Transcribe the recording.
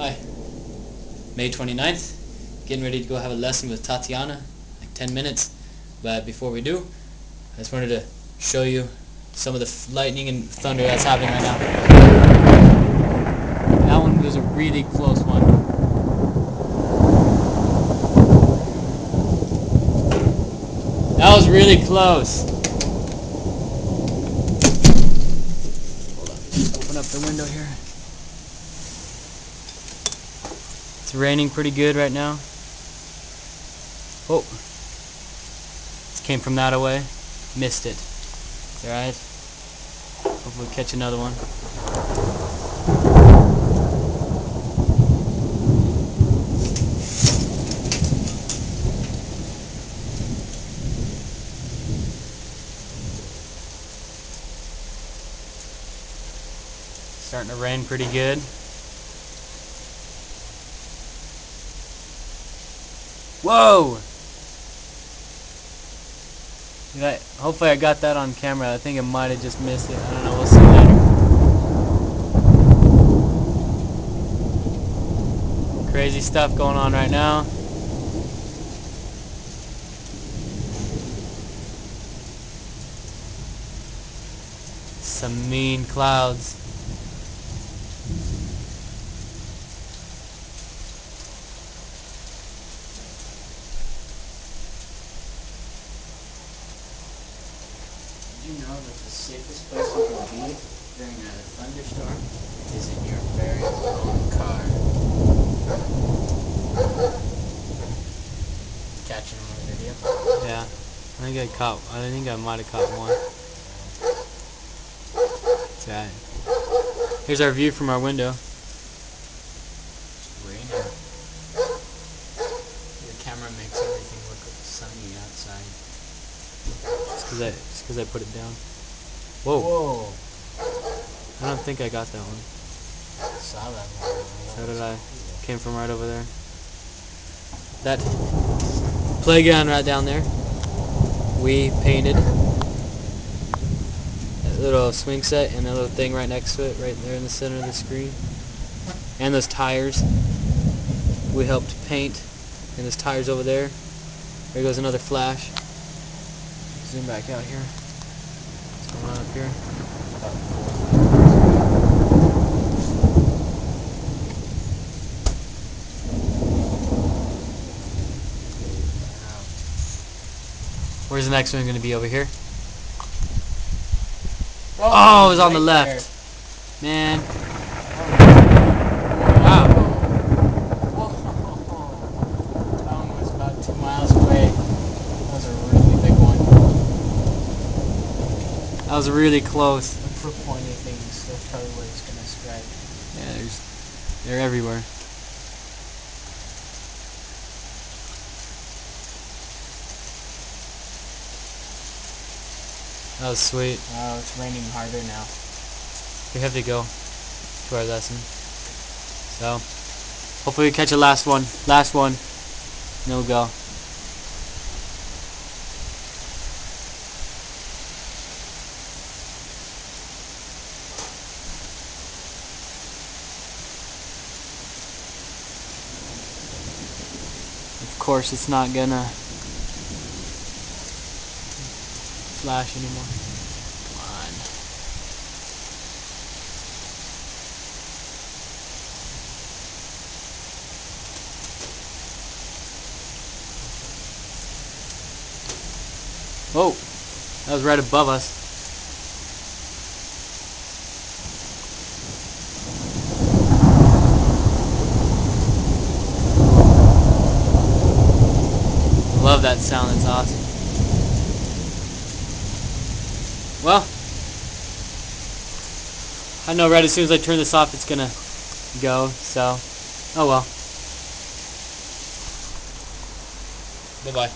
Hi, May 29th, getting ready to go have a lesson with Tatiana, like 10 minutes, but before we do, I just wanted to show you some of the lightning and thunder that's happening right now. That one was a really close one. That was really close. Hold on, open up the window here. It's raining pretty good right now. Oh, it came from that away. Missed it. It's alright. Hopefully we'll catch another one. Starting to rain pretty good. Whoa! Hopefully I got that on camera. I think I might have just missed it. I don't know. We'll see later. Crazy stuff going on right now. Some mean clouds. Did you know that the safest place you can be during a thunderstorm is in your very own car? Catching them on video? Yeah. I think I might have caught one. It's alright. Here's our view from our window. It's raining. The camera makes everything look sunny outside. Just because I put it down. Whoa. I don't think I got that one. I saw that one. So did I. Came from right over there. That playground right down there, we painted that little swing set and that little thing right next to it, right there in the center of the screen. And those tires, we helped paint. And those tires over there. There goes another flash. Zoom back out here. What's going on up here? Where's the next one going to be? Over here? Oh, it was on the left. Man. Wow. That one was about 2 miles away. That was a really big one. That was really close. Look for pointy things. That's probably where it's going to strike. Yeah, they're everywhere. That was sweet. Oh, it's raining harder now. We have to go to our lesson. So, hopefully we catch a last one. Last one. And then we'll go. Of course, it's not gonna flash anymore. Come on. Whoa, that was right above us. Love that sound, it's awesome. Well, I know right as soon as I turn this off it's gonna go, so, oh well. Bye-bye.